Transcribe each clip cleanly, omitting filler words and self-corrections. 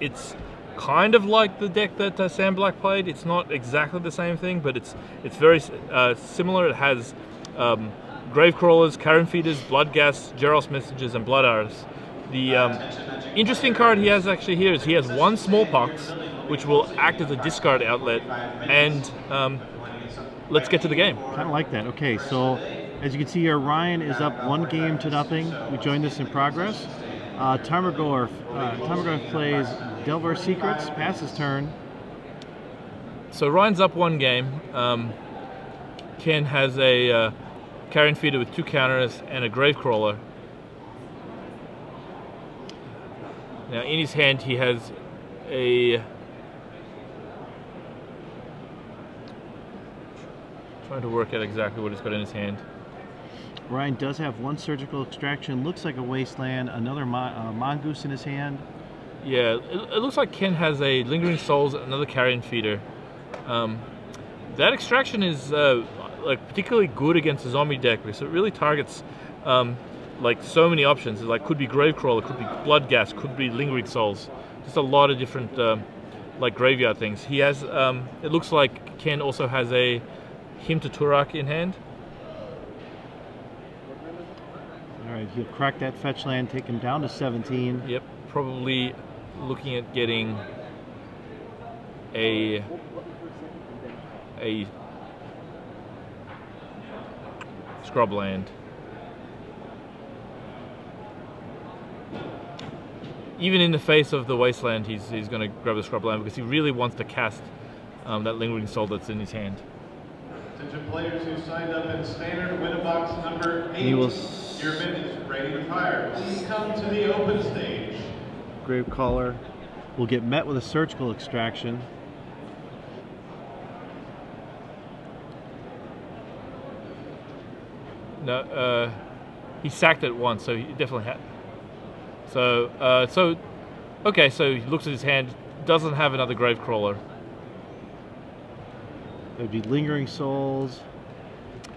It's kind of like the deck that Sam Black played. It's not exactly the same thing, but it's very similar. It has Gravecrawlers, Karen Feeders, Blood Gas, Geralt's Messengers, and Blood Arrows. The interesting card he has actually here is he has one Smallpox, which will act as a discard outlet, and let's get to the game. Kind of like that. Okay, so as you can see here, Ryan is up 1-0. We joined this in progress. Tarmogoyf plays Delver Secrets, passes turn. So Ryan's up 1 game. Ken has a Carrion Feeder with 2 counters and a Gravecrawler. Now in his hand he has a... Trying to work out exactly what he's got in his hand. Ryan does have 1 Surgical Extraction, looks like a Wasteland, another Mongoose in his hand. Yeah, it looks like Ken has a Lingering Souls, another Carrion Feeder. That extraction is like particularly good against the zombie deck because it really targets like so many options. It like could be Gravecrawler, could be Blood Gas, could be Lingering Souls. Just a lot of different like graveyard things. He has. It looks like Ken also has a Hymn to Turak in hand. All right, he'll crack that fetch land, take him down to 17. Yep, probably looking at getting a scrub land. Even in the face of the Wasteland, he's going to grab a scrub land because he really wants to cast that Lingering Soul that's in his hand. Attention players who signed up in standard winner box number 8. Your bid is ready to fire. Please come to the open stage. Gravecaller will get met with a Surgical Extraction. No, he sacked it once, so he definitely had. So, okay, so he looks at his hand, doesn't have another Gravecrawler. There'd be Lingering Souls,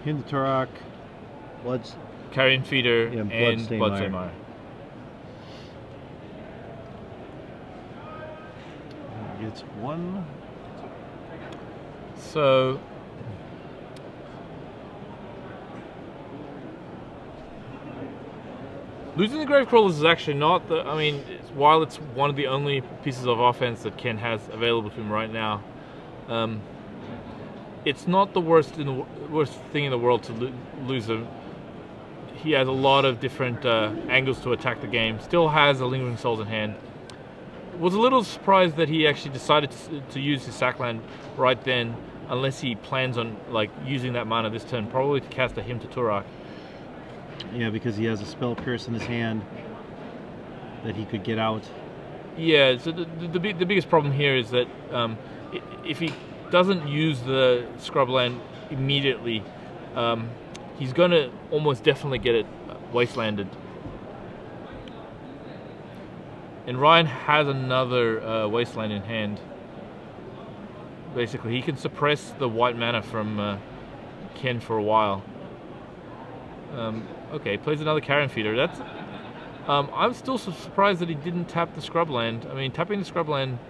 Hymn to Turak, Carrion Feeder, yeah, and Bloodstained Mire. Gets 1. So losing the Gravecrawlers is actually not the. I mean, while it's one of the only pieces of offense that Ken has available to him right now, it's not the worst thing in the world to lose him. He has a lot of different angles to attack the game. Still has a Lingering Souls in hand. Was a little surprised that he actually decided to use his sack land right then, unless he plans on like using that mana this turn, probably to cast a Hymn to Turak. Yeah, because he has a Spell Pierce in his hand that he could get out. Yeah, so the biggest problem here is that if he doesn't use the scrub land immediately, he's going to almost definitely get it wastelanded. And Ryan has another wasteland in hand. Basically, he can suppress the white mana from Ken for a while. Okay, plays another Carrion Feeder. That's. I'm still surprised that he didn't tap the scrub land. I mean, tapping the scrub land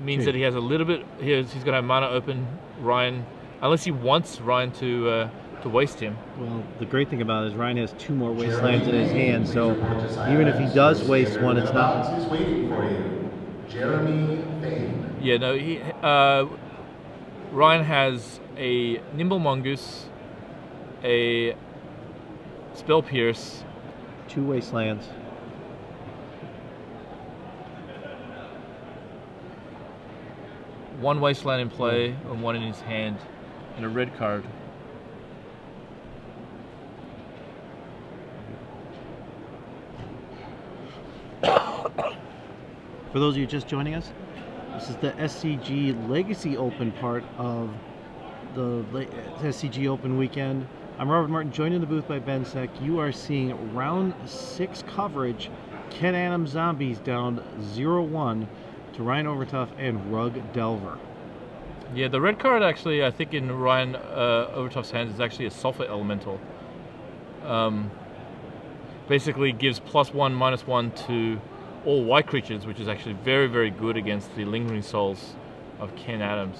means that he has a little bit. He's going to have mana open Ryan, unless he wants Ryan to waste him. Well, the great thing about it is Ryan has 2 more wastelands in his hand, so even if he does waste one, it's not. Who's waiting for you? Jeremy Fain. Yeah, no, Ryan has a Nimble Mongoose, a Spell Pierce, 2 wastelands. One wasteland in play and 1 in his hand, and a red card. For those of you just joining us, this is the SCG Legacy Open part of the SCG Open weekend. I'm Robert Martin, joined in the booth by Ben Seck. You are seeing round 6 coverage. Ken Adam Zombies down 0-1 to Ryan Overtuff and Rug Delver. Yeah, the red card actually, I think in Ryan Overtuff's hands is actually a Sulfur Elemental. Basically gives +1/-1 to all white creatures, which is actually very, very good against the Lingering Souls of Ken Adams.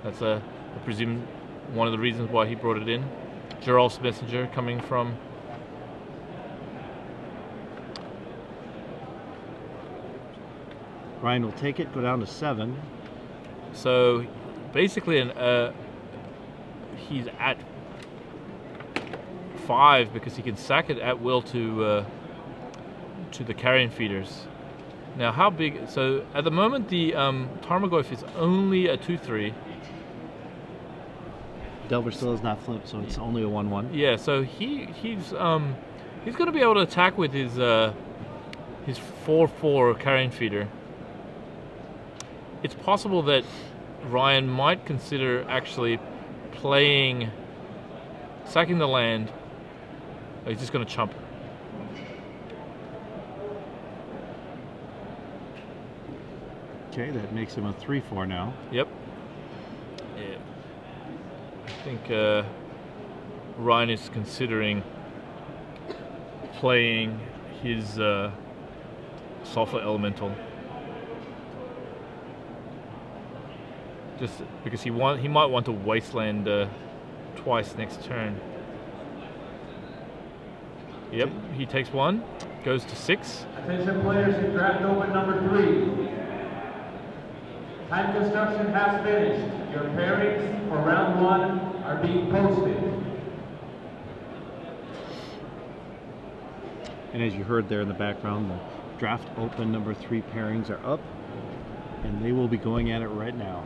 That's I presume, one of the reasons why he brought it in. Geralt's Messenger coming from. Ryan will take it, go down to 7. So basically, he's at 5 because he can sack it at will to the carrion feeders. Now, how big? So at the moment, the Tarmogoyf is only a 2/3. Delver still is not flipped, so it's only a 1/1. Yeah, so he's going to be able to attack with his 4/4 carrion feeder. It's possible that Ryan might consider actually sacking the land. Oh, he's just going to chump. Okay, that makes him a 3/4 now. Yep. Yeah. I think Ryan is considering playing his Sulfur Elemental. Just because he might want to wasteland twice next turn. Yep, he takes 1, goes to 6. Attention players in draft open number 3. Time construction has finished. Your pairings for round 1 are being posted. And as you heard there in the background, the draft open number 3 pairings are up, and they will be going at it right now.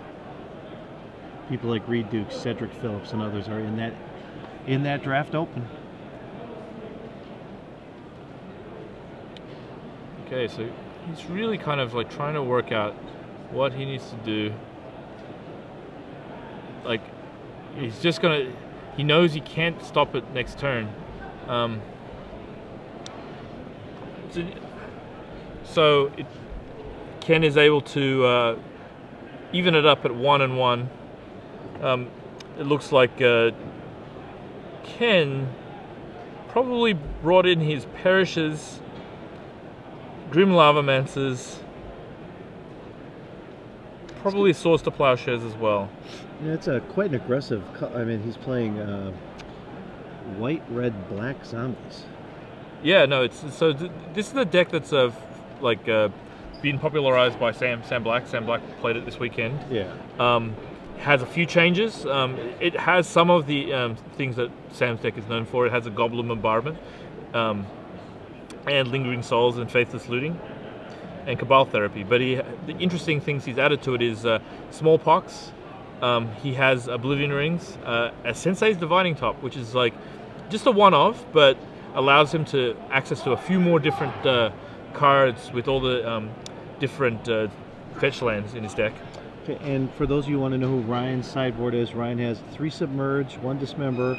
People like Reed Dukes, Cedric Phillips, and others are in that draft open. Okay, so he's really kind of like trying to work out what he needs to do. Like, he's just gonna, he knows he can't stop it next turn. So Ken is able to even it up at 1 and 1. It looks like Ken probably brought in his Perishes, Grim Lavamancers, probably Swords to Plowshares as well. Yeah, it's quite an aggressive. I mean, he's playing white, red, black zombies. Yeah, no, it's so. This is a deck that's been popularized by Sam Black. Sam Black played it this weekend. Yeah. Has a few changes. It has some of the things that Sam's deck is known for. It has a Goblin Bombardment, and Lingering Souls and Faithless Looting, and Cabal Therapy. But the interesting things he's added to it is Smallpox. He has Oblivion Rings, a Sensei's Dividing Top, which is like just a one-off, but allows him to access to a few more different cards with all the different fetch lands in his deck. Okay, and for those of you who want to know who Ryan's sideboard is, Ryan has 3 Submerge, 1 Dismember,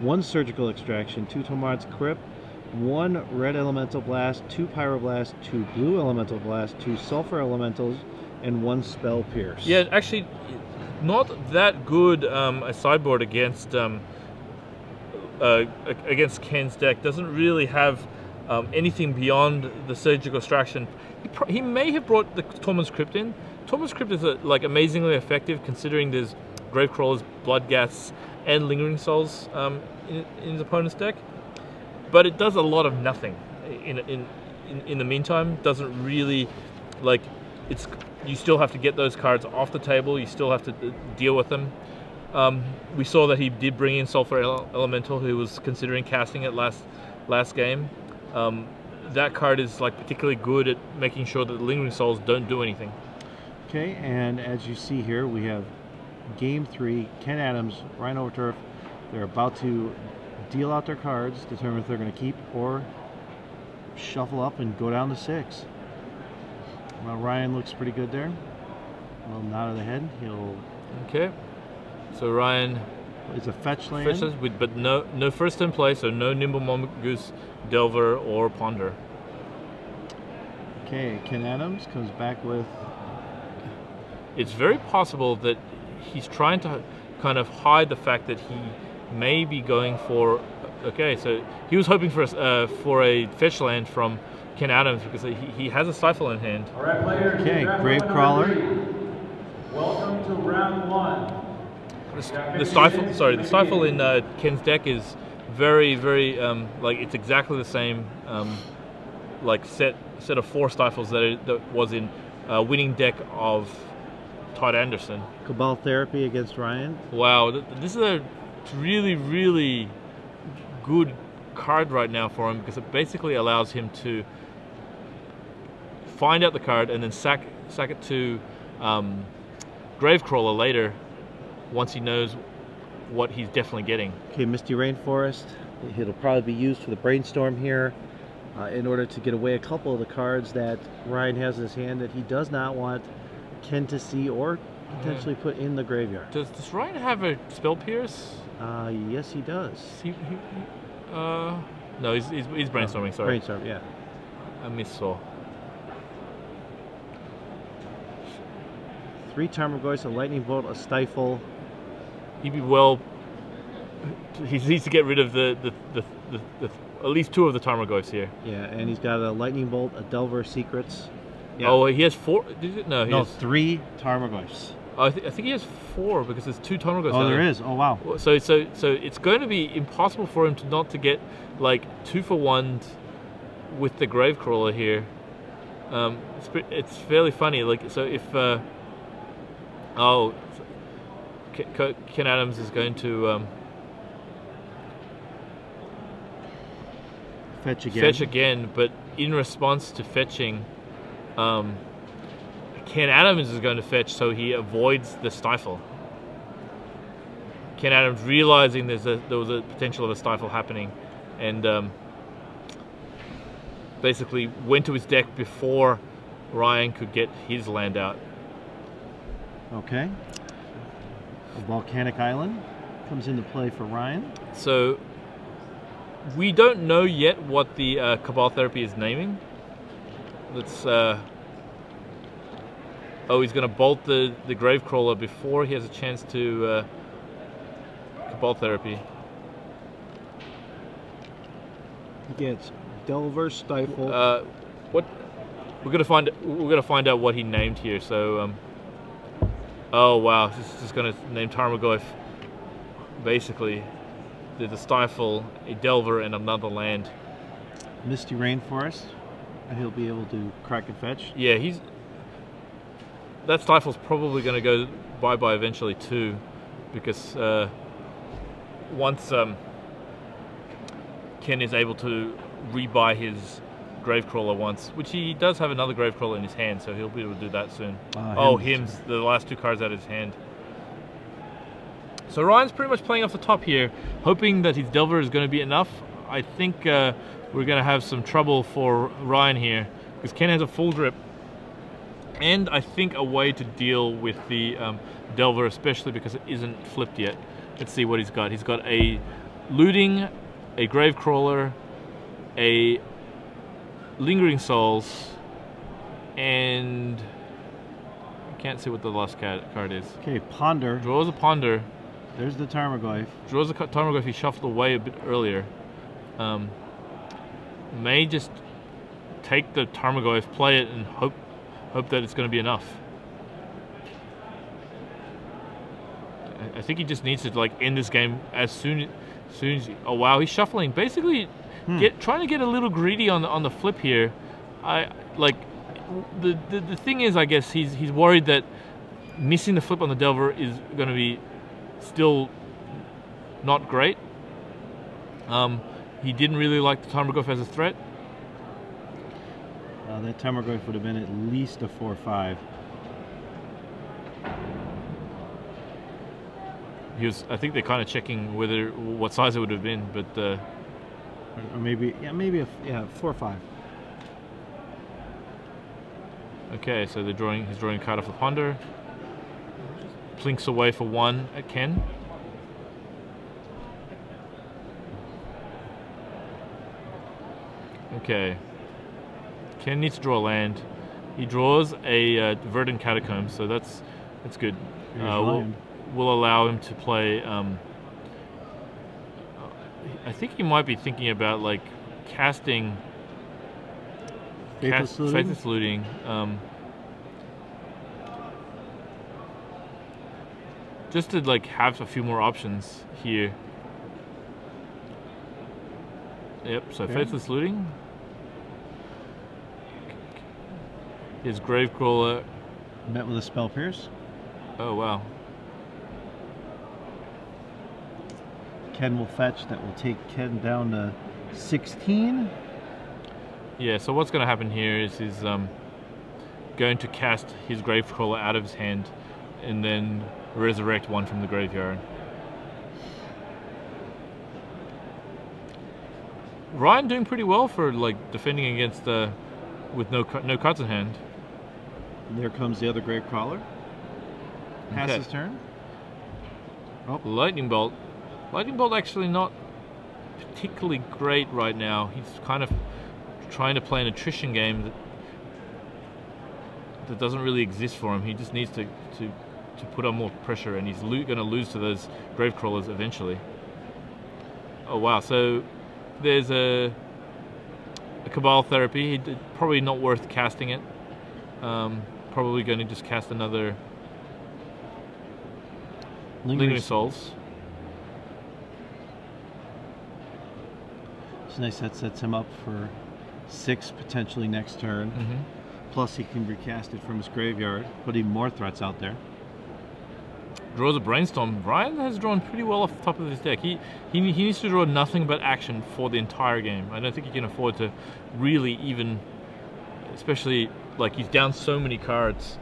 1 Surgical Extraction, 2 Tomart's Crypt, 1 Red Elemental Blast, 2 Pyroblast, 2 Blue Elemental Blast, 2 Sulfur Elementals, and 1 Spell Pierce. Yeah, actually, not that good a sideboard against Ken's deck. Doesn't really have anything beyond the Surgical Extraction. He may have brought the Tormund's Crypt in. Tormund's Crypt is amazingly effective considering there's Gravecrawlers, Bloodghasts, and Lingering Souls in his opponent's deck. But it does a lot of nothing in the meantime. Doesn't really, like, you still have to get those cards off the table. You still have to deal with them. We saw that he did bring in Sulfur Elemental, who was considering casting it last game. That card is like particularly good at making sure that the Lingering Souls don't do anything. Okay, and as you see here, we have Game 3, Ken Adams, Ryan Overtuff. They're about to deal out their cards, determine if they're going to keep or shuffle up and go down to 6. Well, Ryan looks pretty good there. A little nod of the head. Okay, so Ryan is a fetch land. Fetches but no first in play, so no Nimble Mongoose, Delver, or Ponder. Okay, Ken Adams comes back with... It's very possible that he's trying to kind of hide the fact that he may be going for... Okay, so he was hoping for a fetch land from Ken Adams because he has a stifle in hand. All right, players. Okay, draft Grave open Crawler. number 3. Welcome to round 1. The stifle in Ken's deck is very like it's exactly the same like set of 4 stifles that was in winning deck of Todd Anderson. Cabal Therapy against Ryan. Wow, this is a really good card right now for him because it basically allows him to find out the card and then sack it to Gravecrawler later once he knows what he's definitely getting. Okay, Misty Rainforest. It'll probably be used for the Brainstorm here in order to get away a couple of the cards that Ryan has in his hand that he does not want Ken to see or potentially put in the graveyard. Does Ryan have a Spell Pierce? Yes, he does. No, he's brainstorming. Sorry. Brainstorm, yeah. I missaw. 3 Tarmogoyfs, a Lightning Bolt, a Stifle. He'd be well. He needs to get rid of the at least 2 of the Tarmogoyfs here. Yeah, and he's got a Lightning Bolt, a Delver Secrets. Yeah. Oh, he has 4. No, he has 3 Tarmogoyfs. I think he has 4 because there's 2 Tarmogoyfs. Oh, there is. Oh, wow. So it's going to be impossible for him to not to get like 2-for-1 with the Gravecrawler here. It's fairly funny. Like so, if Ken Adams is going to Fetch again, but in response to fetching, Ken Adams is going to fetch, so he avoids the stifle. Ken Adams realizing there was a potential of a stifle happening, and basically went to his deck before Ryan could get his land out. Okay. A Volcanic Island comes into play for Ryan. So we don't know yet what the Cabal Therapy is naming. Let's. Oh, he's going to bolt the Gravecrawler before he has a chance to Cabal Therapy. He gets Delver, Stifle. What? We're gonna find out what he named here. So. Oh wow, this is just going to name Tarmogoyf. Basically, there's a Stifle, a Delver, and another land. Misty Rainforest. And he'll be able to crack and fetch. Yeah, that Stifle's probably going to go bye-bye eventually too, because once Ken is able to rebuy his Gravecrawler once, which he does have another Gravecrawler in his hand, so he'll be able to do that soon. Hymns, the last 2 cards out of his hand. So Ryan's pretty much playing off the top here, hoping that his Delver is going to be enough. I think we're going to have some trouble for Ryan here, because Ken has a full grip, and I think a way to deal with the Delver, especially because it isn't flipped yet. Let's see what he's got. He's got a Looting, a Gravecrawler, a Lingering Souls, and I can't see what the last card is. Okay, Ponder. Draws a Ponder. There's the Tarmogoyf. Draws a Tarmogoyf he shuffled away a bit earlier. May just take the Tarmogoyf, play it, and hope that it's going to be enough. I think he just needs to like end this game as soon as. Oh wow, he's shuffling. Basically, trying to get a little greedy on the flip here. The thing is, I guess he's worried that missing the flip on the Delver is going to be still not great. He didn't really like the Tarmogoyf as a threat. That Tarmogoyf would have been at least a 4/5. I think they're kind of checking what size it would have been, but or maybe a 4/5. Okay, so he's drawing a card off the Ponder. Plinks away for 1 at Ken. Okay. Ken needs to draw a land. He draws a Verdant Catacombs, so that's good. We'll allow him to play. I think he might be thinking about like casting Faithless Looting. Faithless Looting. Just to like have a few more options here. Yep, so Okay. Faithless Looting. His Gravecrawler. Met with a Spell Pierce. Oh wow. Ken will fetch. That will take Ken down to 16. Yeah, so what's going to happen here is he's going to cast his Gravecrawler out of his hand and then resurrect one from the graveyard. Ryan doing pretty well for like defending against with no cards in hand. And there comes the other Gravecrawler. Pass Okay. his turn. Oh, Lightning Bolt. Lightning Bolt actually not particularly great right now. He's kind of trying to play an attrition game that doesn't really exist for him. He just needs to put on more pressure, and he's going to lose to those Gravecrawlers eventually. Oh wow, so there's a Cabal Therapy. Probably not worth casting it. Probably going to just cast another Lingering Souls. It's nice that sets him up for 6 potentially next turn. Plus he can recast it from his graveyard, put even more threats out there. Draws a Brainstorm. Ryan has drawn pretty well off the top of his deck. He needs to draw nothing but action for the entire game. I don't think he can afford to really even, especially like he's down so many cards.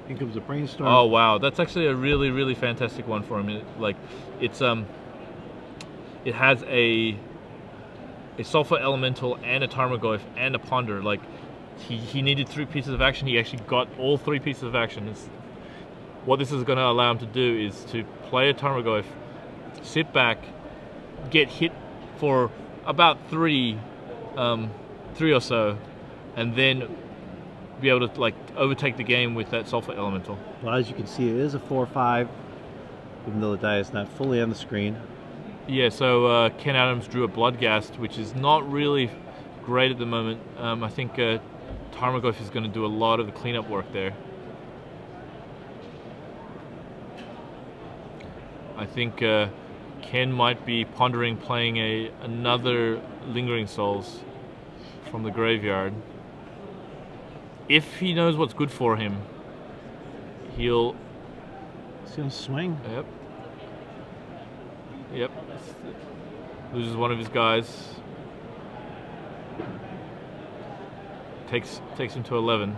Here comes a Brainstorm. Oh wow, that's actually a really fantastic one for him. It has a Sulfur Elemental and a Tarmogoyf and a Ponder. Like he needed 3 pieces of action. He actually got all 3 pieces of action. What this is going to allow him to do is to play a Tarmogoyf, sit back, get hit for about 3 or so, and then be able to like overtake the game with that Sulfur Elemental. Well, as you can see, it is a 4/5, even though the die is not fully on the screen. Yeah, so Ken Adams drew a Bloodghast, which is not really great at the moment. I think Tarmogoyf is going to do a lot of the cleanup work there. I think Ken might be pondering playing another Lingering Souls from the graveyard. If he knows what's good for him, He's gonna swing. Yep. Loses one of his guys. Takes him to 11.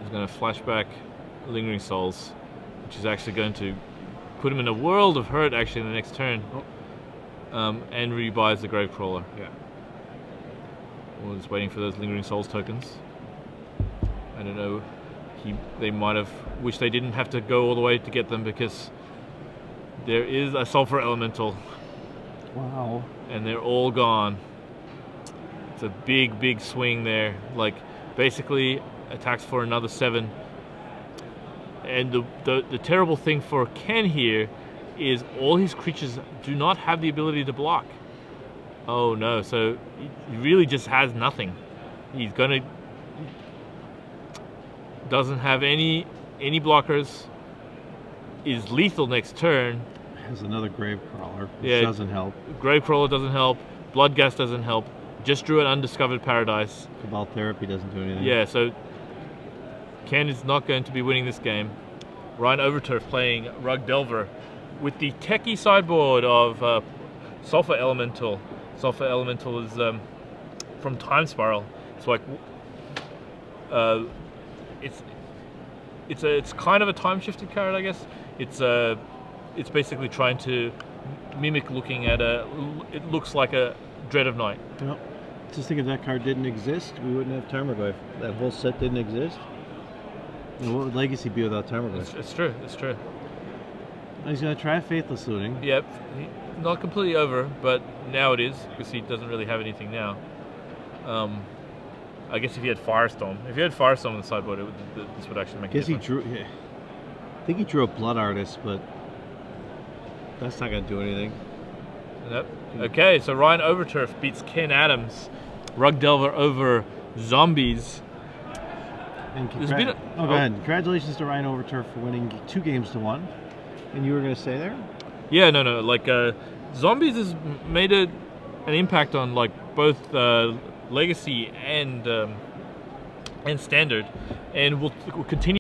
He's going to flashback Lingering Souls, which is actually going to put him in a world of hurt actually in the next turn. And rebuys the Gravecrawler. Yeah. We're just waiting for those Lingering Souls tokens. I don't know. They might have wished they didn't have to go all the way to get them, because there is a Sulfur Elemental. Wow. And they're all gone. It's a big swing there. Like, basically attacks for another 7. And the terrible thing for Ken here is all his creatures do not have the ability to block. Oh no, so he really just has nothing. He's gonna... doesn't have any blockers, is lethal next turn. Has another Gravecrawler, which Yeah, doesn't help. Gravecrawler doesn't help, Bloodghast doesn't help, just drew an Undiscovered Paradise. Cabal Therapy doesn't do anything. Yeah, so Ken is not going to be winning this game. Ryan Overtuff playing Rug Delver with the techie sideboard of Sulfur Elemental. Sulfur Elemental is from Time Spiral. It's like it's kind of a time shifted card, I guess. It's basically trying to mimic looking at it looks like a Dread of Night. Well, just think if that card didn't exist, we wouldn't have Tarmogoyf. That whole set didn't exist. And what would Legacy be without Tarmogoyf? It's true. It's true. He's gonna try Faithless Looting. Yep, not completely over, but now it is, because he doesn't really have anything now. I guess if he had Firestorm, on the sideboard, this would actually make a Guess he difference. drew. Yeah. I think he drew a Blood Artist, but That's not going to do anything. Nope. Okay, so Ryan Overtuff beats Ken Adams. Rug Delver over Zombies. And There's been go ahead. Congratulations to Ryan Overtuff for winning 2-1. And you were going to say there? Yeah, no. Like, Zombies has made an impact on like both Legacy and Standard, and will continue.